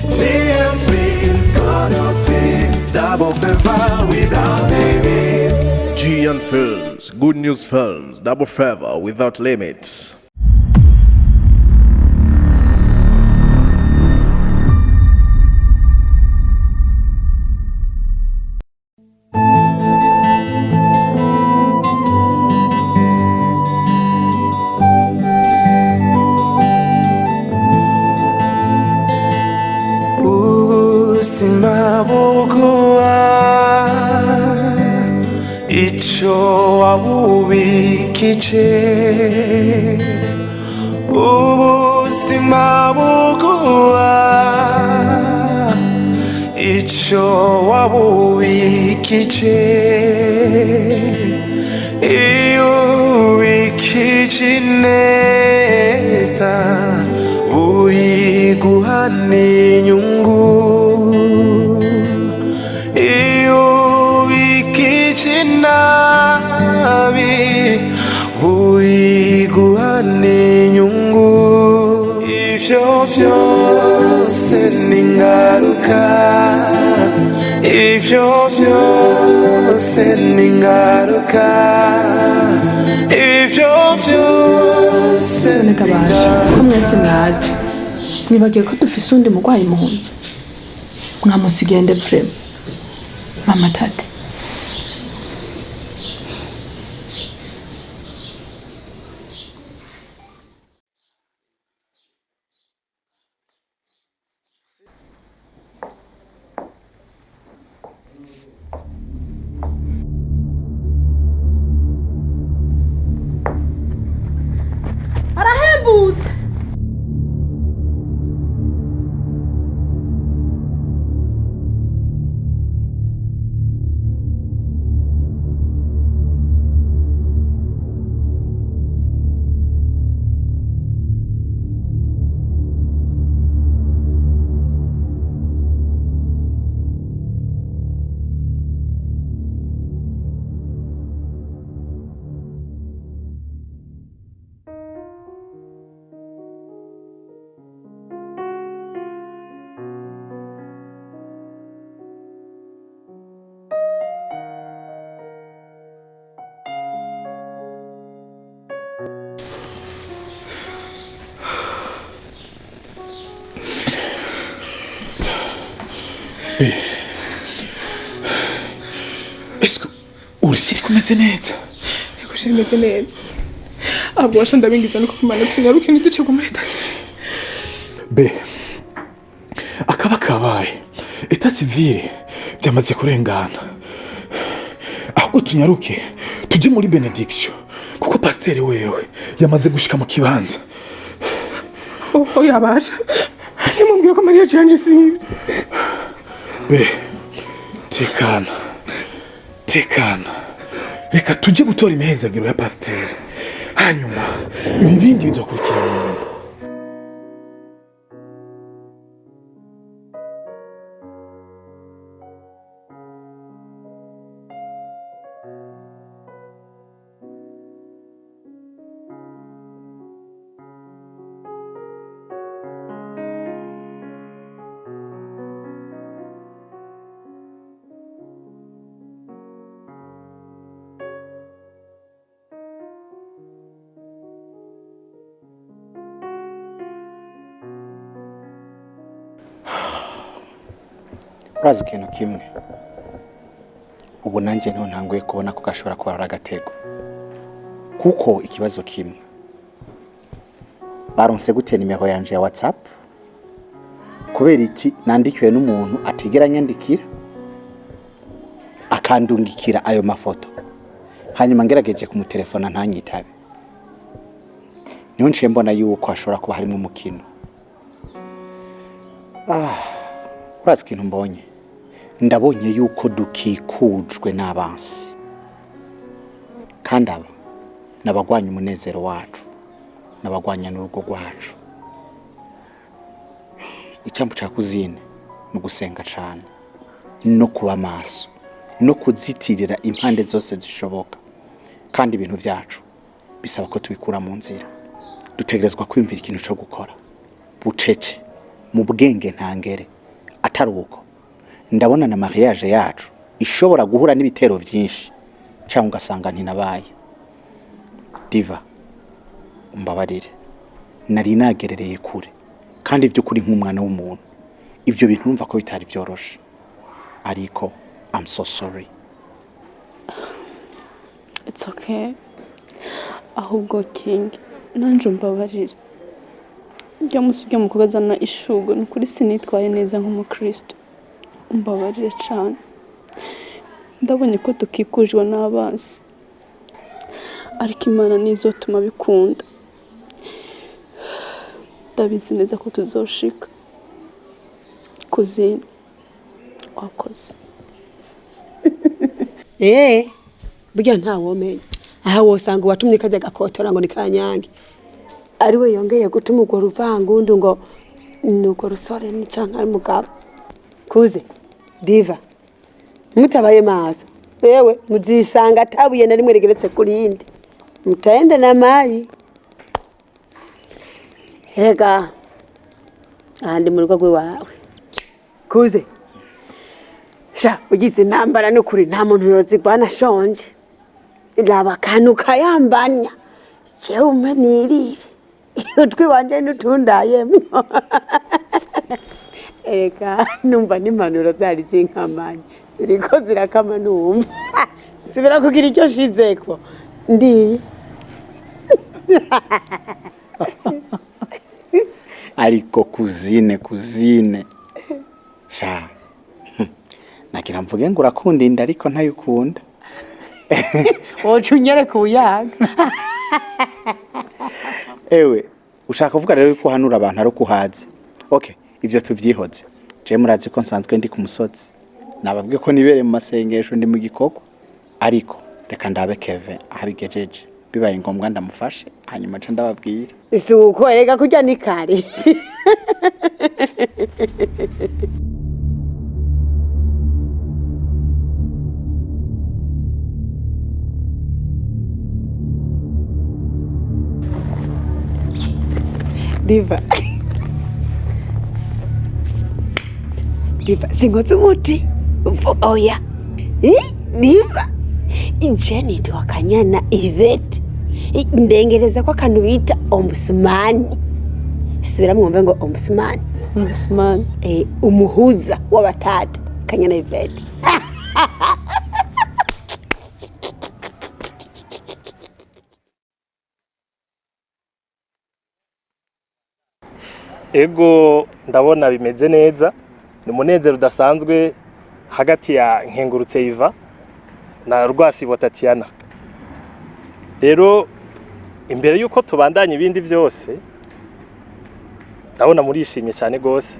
GN Films, God's Films, double favor without limits. GN Films, Good News Films, double favor without limits. Simabugua icho wabubikije Simabugua icho wabubikije Ubikije neza uyiguhana inyungu nabi uyiguhana inyungu ivyo vyose n'ingaruka ivyo vyose n'ingaruka ivyo vyose n'ingaruka ko mwese mwaje mwibagiye ko dufise undi mugwayi mu nzu mwamusigende vrema mama tati Esko urisiri kumeze neza yego shiri meze neza ahubwo washa ndabingiza no kumana tunyaruke ntiducegwa muri Etat Civil be akaba kabaye Etat Civil byamaze kurengana ahubwo tunyaruke tujye muri benediction kuko pasteur wewe yamaze gushika mu kibanza yabasha nimubwira ko Maria Janje sivyo be tekana reka tujye gutora imihezagiro ya pasteur hanyuma ibibindi bizokurikira nyuma. urazi ikintu kimwe ubu nanjye ntanguye kubona ko gashobora kuba ari agatego kuko ikibazo kimwe baronse gute nimero yanje ya WhatsApp kubera iki nandikiwe n'umuntu atigera nyandikira akandungikira ayo mafoto hanyuma ngerageje kumutelefona ntanyitabe niyo nciye mbona yuko ashobora kuba harimo umukino. Urazi ikintu mbonye ndabonye yuko dukikujwe n'abansi kandi aba nabagwanya umunezero wacu nabagwanya n'urugo rwacu. Icyambu cya kuzine no gusenga cyane no kuba maso no kuzitirira impande zose zishoboka kandi ibintu byacu bisaba ko tubikura mu nzira. Dutegerezwa kwimvira ikintu cyo gukora bucece mu bwenge ntangere atari uko ndabona na mariage yacu ishobora guhura n'ibitero byinshi cyangwa ugasanga ntinabaye. Diva, umbabarire, nari nagerereye kure kandi by'ukuri nk'umwana w'umuntu ibyo bintu numva ko bitari byoroshe, ariko I'm so sorry. It's okay. Ahubwo King, nanje umbabarire. Njya musujya mu kugazana ishugo n'ukuri sinitwaye neza nk'umukristo. Umbabarire cyane. Ndabonye ko tukikujwe n'abansi. Ariko Imana nizotuma bikunda. Ndabizi neza ko tuzoshika. Kuzini. Wakoze. Burya ntawomenya. Aha wosanga watumye kajya gakotora ngo ni Kanyange. Ari we yongeye gutuma urwo ruvangundu ngo nuko rusore ni canka ari mugabo. Kuze, Diva, mutabaye maso. Wewe muzisanga atabuye na rimwe rigeretse kuri yindi. Mutaenda na mayi. Rega. Andi mu rugo rwe wawe. Kuze. Sha, ugize intambara n'ukuri nta muntu yozigwana shonje. Iraba kantu kayambanya. Jewe umenirire. Utwi wanje n'utundayemwo. Reka numva n'impanuro zari zinkamanye. Ziriko zirakama numva. Sibira kugira icyo shizeko. Ndi. Ariko kuzine. Sha. Nagira mvuge ngo urakunda inda ariko ntayukunda. Wocunyere kuyaga. Ewe, ushaka kuvuga rero ko hanura abantu ari kuhaze. Okay, ivyo tuvyihoze. Je murazi ko nsanzwe ndi ku musozi. Nababwiye ko nibere mu masengesho ndi mu gikoko. Ariko reka ndabe Kevin ahabigejeje. Bibaye ngombwa ndamufashe hanyuma nca ndababwira. Isi uko erega kujya ni kare. Diva. Diva, singoze umuti. Oya. Diva. Injeni tu Kanyana Yvette. Ndengereza kwa kantu bita ombudsman. Sibira mwumve ngo ombudsman. Ombudsman. Umuhuza w'abatata Kanyana Yvette. Ego ndabona bimeze neza, ni umunezero udasanzwe hagati ya Nkengurutse Iva na Rwasibo Tatiana. Rero imbere yuko tubandanya ibindi byose ndabona murishimye cyane gose.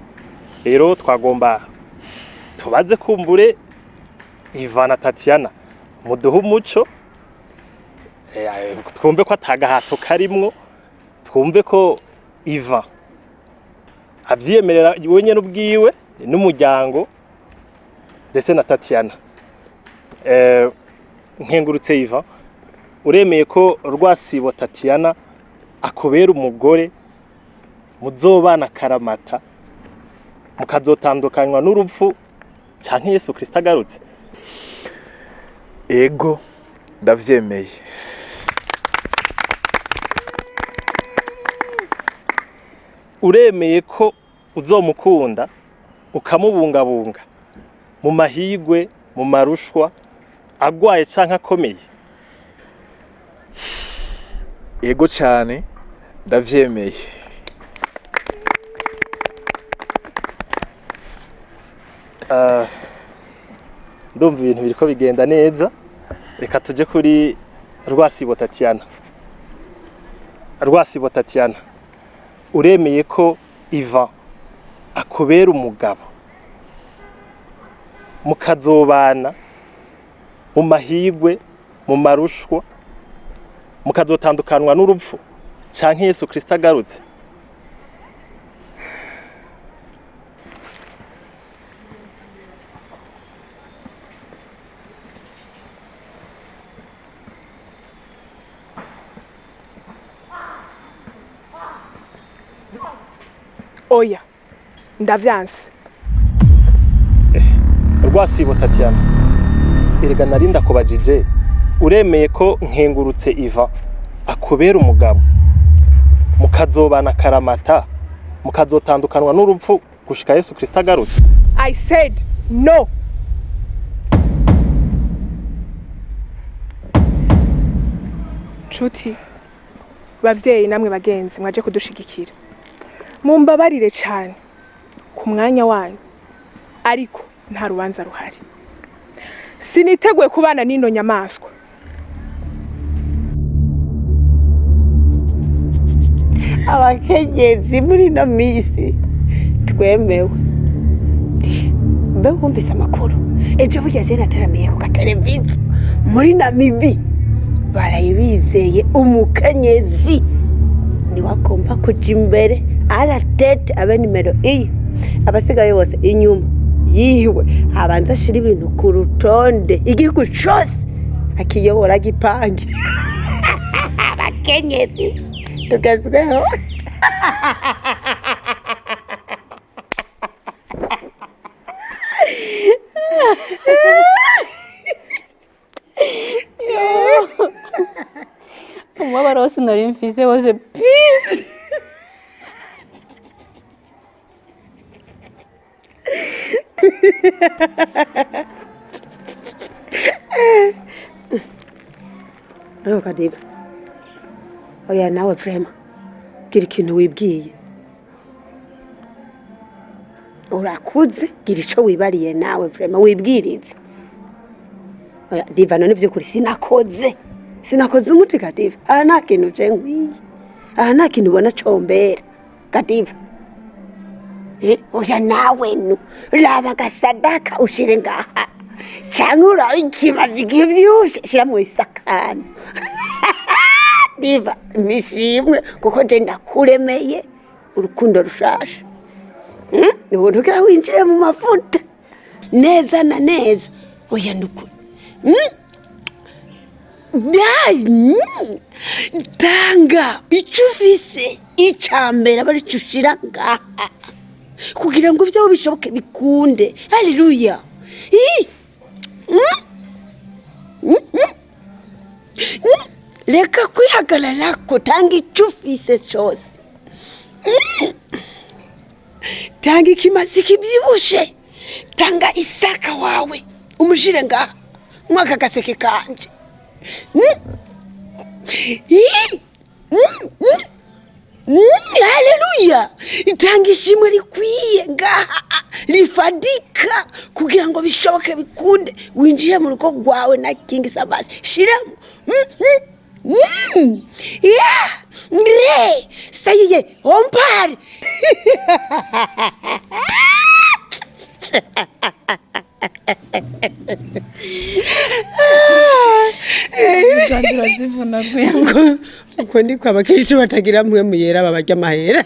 Rero twagomba tubaze kumbure Iva na Tatiana muduha umuco, twumve ko atagahato karimwo, twumve ko Iva abyiyemerera wenyine ubwiwe n'umuryango ndetse na Tatiana. Nkengurutse Iva, uremeye ko Rwasibo Tatiana akubera umugore muzobana karamata mukazotandukanywa n'urupfu cyane Yesu Kristo agarutse? Ego ndavyemeye. Uremeye ko uzomukunda ukamubungabunga mu mahigwe, mu marushwa, agwaye canke akomeye? Ego cyane ndavyemeye. Ndumva ibintu biriko bigenda neza. Reka tuje kuri Rwasibo Tatiana. Rwasibo Tatiana, uremeye ko Iva akubera umugabo mukazobana mu mahigwe, mu marushwa, mukazotandukanwa n'urupfu canke Yesu Kristo agarutse? Oya, ndavyanse. Rwasibo Tatiana, erega narinda kubajije, uremeye ko nkengurutse Iva akubera umugabo, mukazobana karamata, mukazotandukanwa n'urupfu gushika Yesu Kristo agarutse? I said no. Nshuti, bavyeyi namwe bagenzi mwaje kudushigikira, mumbabarire cyane ku mwanya wanyu, ariko nta rubanza ruhari. Siniteguye kubana n'ino nyamaswa. Abakenyezi muri no misi twemewe. Mbe wumvise amakuru ejo burya je nataramiye ku televiziyo muri Namibi barayibizeye umukenyezi ni wagomba kuja imbere aratete abe nimero iyi abasigaye bose inyuma yiwe abanza ashira ibintu ku rutonde igihugu cyose akiyobora gipange. Abakenyezi tugezweho. Umubabaro wose nari mfise wose peace. Roka Diva. Oya nawe vrema. Gira ikintu wibwiye. Urakuze gira ico wibariye nawe vrema wibwirize. Oya Diva none vyo kuri sinakoze umuti Gadiva. Aha nta kintu je nkwiye. Aha nta kintu ubona combera Gadiva. Oya nawe nu laba gasadaka ushire ngaha. Changura ikimazi givyushe shira mu isakano. Diva mishimwe kuko je ndakuremeye urukundo rushasha. Ubuntu kira winjire mu mafuta neza na neza. Oya ndukuri. Dai tanga icufise icambera bari cushira ngaha kugira ngo byo bishoboke bikunde. Haleluya. Reka kwihagarara ko tanga icufise cyose. Tanga ikimazi kibyibushe. Tanga isaka wawe umushire ngaha mwaka gaseke kanje. Haleluya. Tanga ishimwe rikwiye ngaha rifadika kugira ngo bishoboke bikunde winjire mu rugo rwawe na King Sabasi shiramo. Yeah, sayiye ompari. Zandura zivuna kwengo. Uko ndi kwa bakirishi batagira mwe muyera babajya mahera.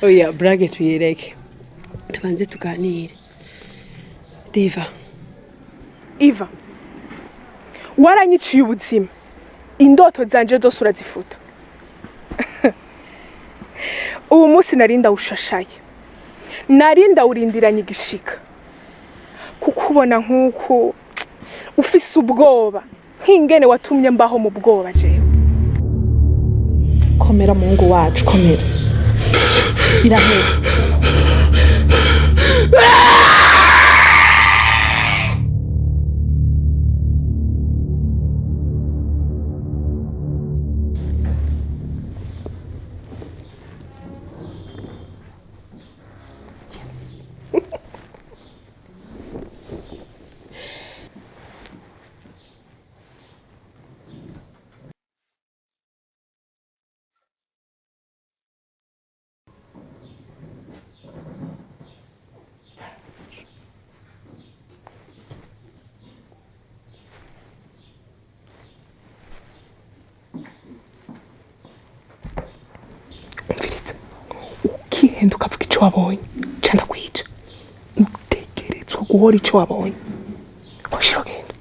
Oya brage tuyereke. Tubanze tuganire. Diva. Iva, waranyiciye ubuzima, indoto zanje zose urazifuta. Ubu munsi narinda ushashaye, narinda urindiranye igishika, kukubona nk'uko ufise ubwoba nk'ingene watumye mbaho mu bwoba jewe. Komera Mungu wacu, komera. Birahera. Ukihenda ukavuga icyo wabonye cyane kwica utegerezwa guhora icyo wabonye koshiro genda.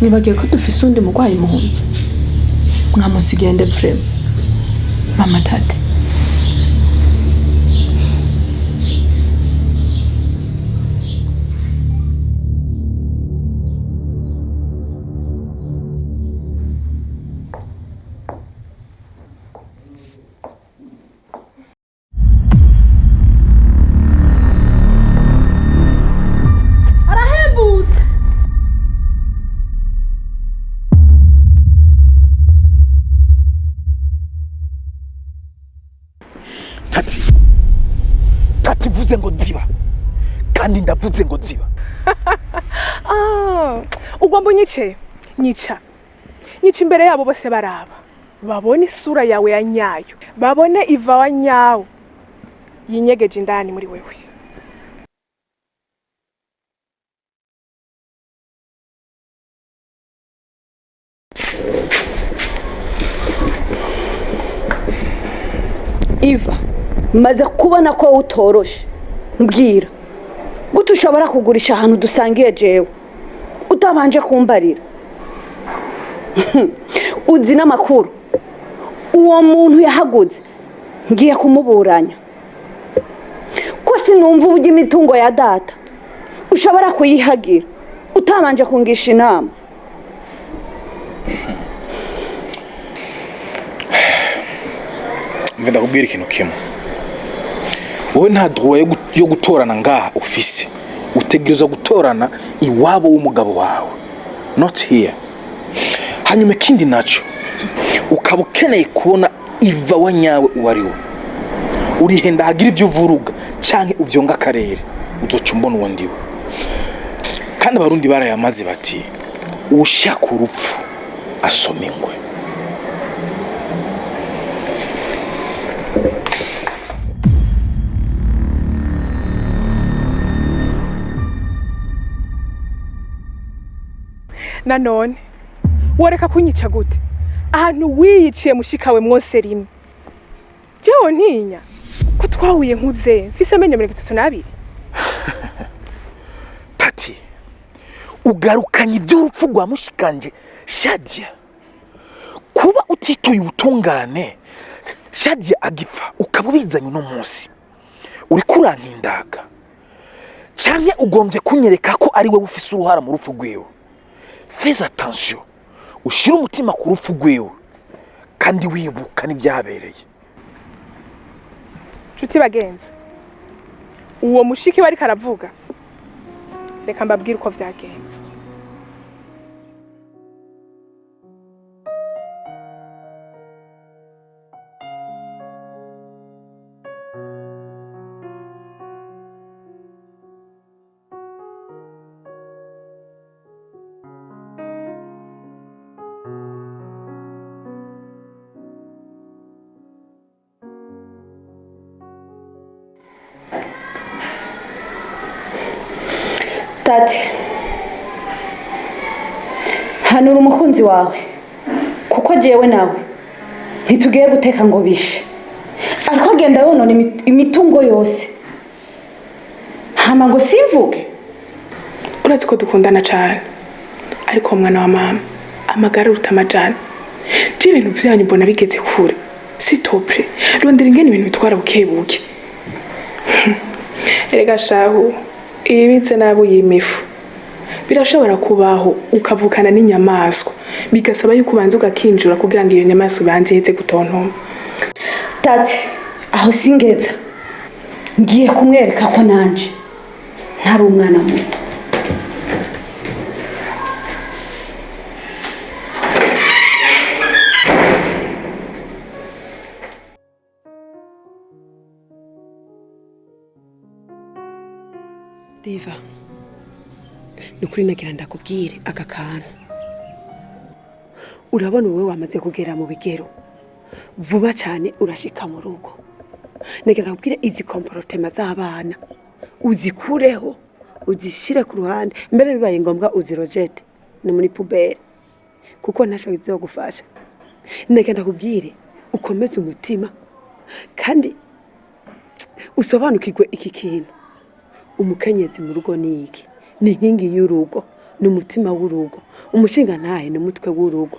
Nibagiye ko dufise undi mugwayi mu nzu. Mwamusigiye nde vrema? Mama Tati. Tati vuze ngo ziba kandi ndavuze ngo ziba. Ugomba unyice nyica imbere yabo bose baraba babone isura yawe ya nyayo, babone Iva wa nyawo yinyegeje indani muri wewe. Iva, maze kubona ko utoroshe. Mbwira. Gute ushobora kugurisha ahantu dusangiye jewe utabanje kumbarira? Uzi n'amakuru. Uwo muntu yahaguze ngiye kumuburanya. Ko sinumva uburyo imitungo ya data ushobora kuyihagira utabanje kungisha inama. Ngenda kubwira ikintu kimwe. Wowe nta droit yo gutorana ngaha ufise. Utegerezwa gutorana iwabo w'umugabo wawe, not here. Hanyuma ikindi naco ukaba ukeneye kubona Iva wa nyawe uwariwe. Urihenda hagira ivyo uvuruga canke uvyonga akarere, uzoca umbona uwo ndiwe. Kandi abarundi barayamaze bati ushaka urupfu asoma ingwe. Nanone woreka kunyica gute ahantu wiyiciye mushikawe mwose rimwe. Jewe ntinya ko twahuye nkuze mfise amenyo 32. Tati ugarukanye ivy'urupfu rwa mushikanje Shadia. Kuba utitoye ubutungane Shadia agipfa ukabubizanye no munsi uri kurankindaga canke ugombye kunyereka ko ari we ufise uruhara mu rupfu rwiwe. Fais attention ushira umutima ku rupfu rwiwe kandi wibuka n'ibyabereye. Nshuti bagenzi, uwo mushiki wari karavuga reka mbabwire uko vyagenze. Tati, hanura umukunzi wawe kuko jewe nawe ntitugiye guteka ngo bishe, ariko agenda yonona imitungo yose. Hama ngo simvuge. Uretse ko dukundana cyane ariko mwana wa mama amagara uruta amajana. Je ibintu vyanyu mbona bigeze kure. Sitopre rondera ingene ibintu bitwara bukebuke. Erega shahu ibitse nabo yimifu birashobora kubaho ukavukana n'inyamaswa bigasaba yuko ubanza ugakinjura kugira ngo iyo nyamaswa ubanze iheze gutontoma. Tati, aho singeza ngiye kumwereka ko nanje ntari umwana muto. Diva, nukuri nagira ndakubwire aka kantu. Urabona wowe wamaze kugera mu bigero vuba cyane urashika mu rugo. Nagira ndakubwire izi comportement z'abana uzikureho, uzishire ku ruhande, mbere bibaye ngombwa uzirojete ni muri pubere kuko ntaco bizogufasha. Nagira ndakubwire ukomeze umutima kandi usobanukirwe iki kintu. Umukenyezi mu rugo ni iki? Ni inkingi y'urugo. ni umutima w'urugo, umushinga ntahe ni umutwe w'urugo,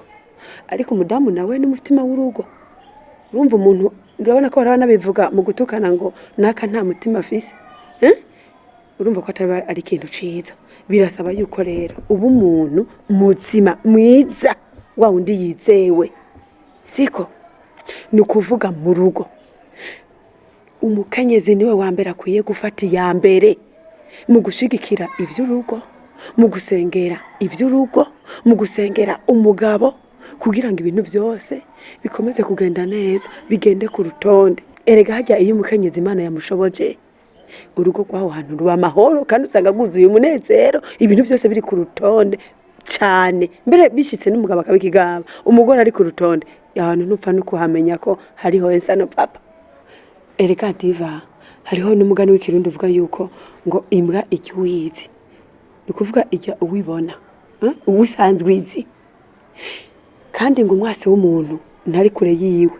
ariko umudamu nawe ni umutima w'urugo. Urumva umuntu urabona ko barabana bivuga mu gutukana ngo naka nta mutima afise, urumva ko atari ari ikintu ciza. Birasaba yuko rero ubu umuntu muzima mwiza wa undi yizewe, siko ni ukuvuga mu rugo umukenyezi niwe wa mbere akwiye gufata iya mbere mu gushigikira ivy'urugo, mu gusengera ivy'urugo, mu gusengera umugabo kugira ngo ibintu byose bikomeze kugenda neza, bigende ku rutonde. Erega hajya iyo umukenyezi Imana yamushoboje, urugo rwaho hantu ruba amahoro kandi usanga guzuye umunezero, ibintu byose biri ku rutonde cyane. Mbere bishitse n'umugabo akabikigaba, umugore ari ku rutonde, ahantu ntupfa no kuhamenya ko hariho Ensa no papa. Erega diva, hariho n'umugani w'ikirundi uvuga yuko ngo imbwa ijya uwizi, ni ukuvuga ijya uwibona, uwisanzwe izi. Kandi ngo umwase w'umuntu ntari kure yiwe,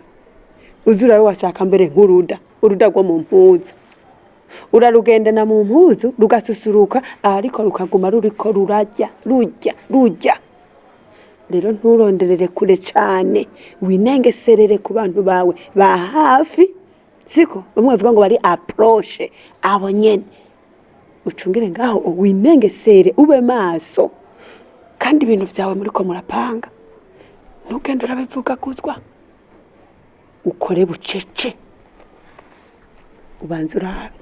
uzurawe washaka mbere nk'uruda, uruda rwo mu mpuzu, urarugendana mu mpuzu rugasusuruka, ariko rukaguma ruriko rujya. Rero nturonderere kure cyane, winengeserere ku bantu bawe ba hafi, siko bamwe bavuga ngo bari approche abo nyene. Ucungire ngaho winengesere, ube maso, kandi ibintu byawe muri ko murapanga, ntugende urabivuga kuzwa, ukore bucece, ubanza urabe.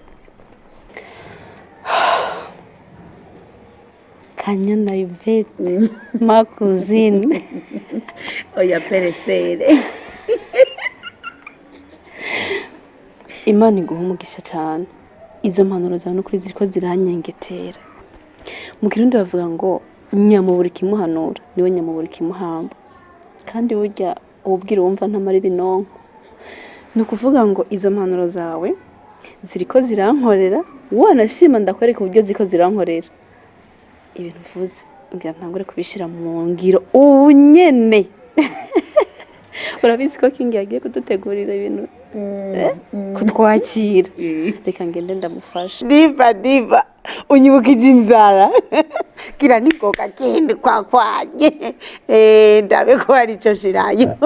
Kanyana Yvette, ma cousine. Oya peresere. Imana iguha umugisha cyane. Izo mpanuro zawe n'ukuri ziriko ziranyengetera. Mu Kirundi bavuga ngo nyamubura ikimuhanura niwe nyamubura ikimuhamba. Kandi burya ubwira wumva ntamara ibinonko. Ni ukuvuga ngo izo mpanuro zawe ziriko zirankorera, wanashima ndakwereka uburyo ziriko zirankorera. Ibintu uvuze ngira ntangure kubishira mu ngiro ubu nyene. Urabizi ko Kingi yagiye kudutegurira ibintu kutwakira. Reka ngende ndamufasha. Diva unyibukije inzara kira nikoka kindi kwakwanye ndabe ko ari cyo shirayo.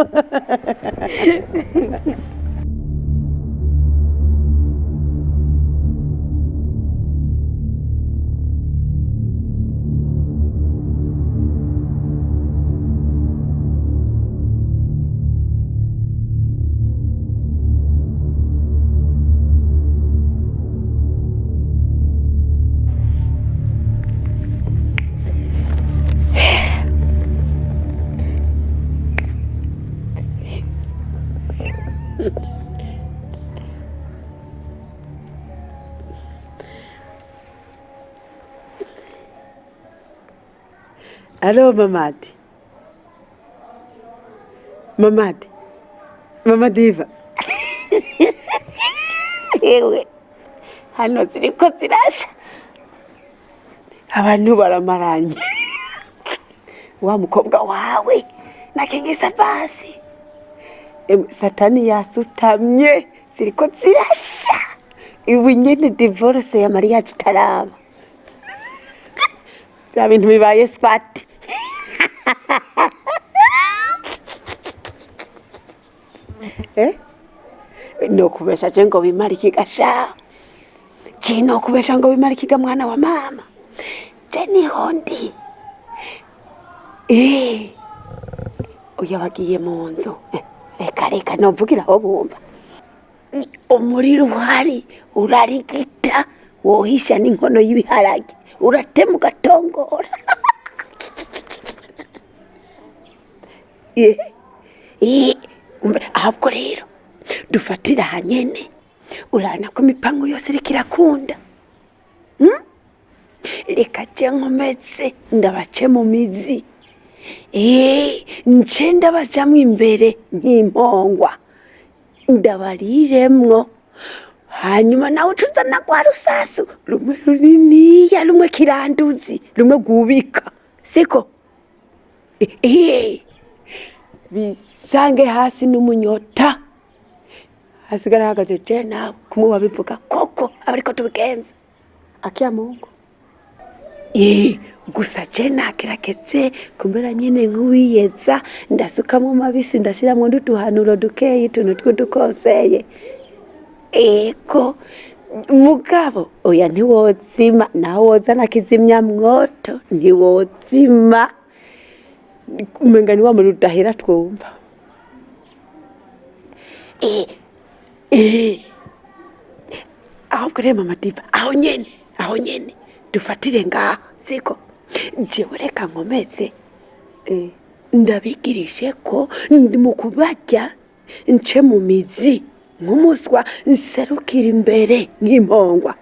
Alo Mamadi. Mama Diva. Ewe. Hano ziriko zirasha. Abantu baramaranye. Wa mukobwa wawe nakingisa basi. Satani yasutamye ziriko zirasha. Ibu nyene divorce ya Maria Chitarama. Bya bintu bibaye spati. No kubesha jengo bimari kigasha. Chino kubesha ngo bimari kiga mwana wa mama. Jeni hondi. Uya bagiye mu nzu. Reka novugira aho bumva. Umuriro uhari urarigita, wohisha n'inkono y'ibiharage. Uratema ugatongora. Ahubwo rero dufatira hanyene urana ko imipango yose iriko irakunda. Reka je nkomeze ndabace mu mizi. Nce ndabajamwo imbere nk'impongwa, ndabariremwo, hanyuma nawe tuzana kwa rusasu, rumwe runiniya, rumwe kiranduzi, rumwe gubika, siko? Bisange hasi n'umunyota, hasigara hagaze je nawe kumwe wabivuga koko abariko tubigenza. Akia Mungu gusa je nagerageze kumera nyene nk'uwiyeza ndasukamo mabisi ndashiramo n'uduhanuro dukeyi tuntu tw'udukonseye eko mugabo oya ntiwozima nawe wozana kizimya mwoto ntiwozima umenga ni wa muntu udahera twumva ahubwo rero mama Diva aho nyene dufatire ngaho siko jewe reka nkomeze ndabigirishe ko ndi mu kubarya nce mu mizi nk'umuswa nserukira imbere nk'impongwa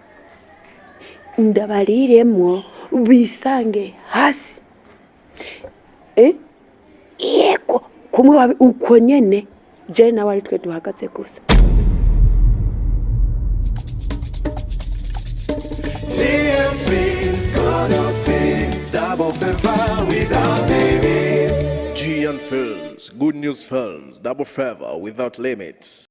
ndabariremwo bisange hasi yego kumwe uko nyene je nawe ari twe duhagaze gusa GN Films, Chronos Films, Double Fever without limits. GN Films, Good News Films, Double Fever without limits.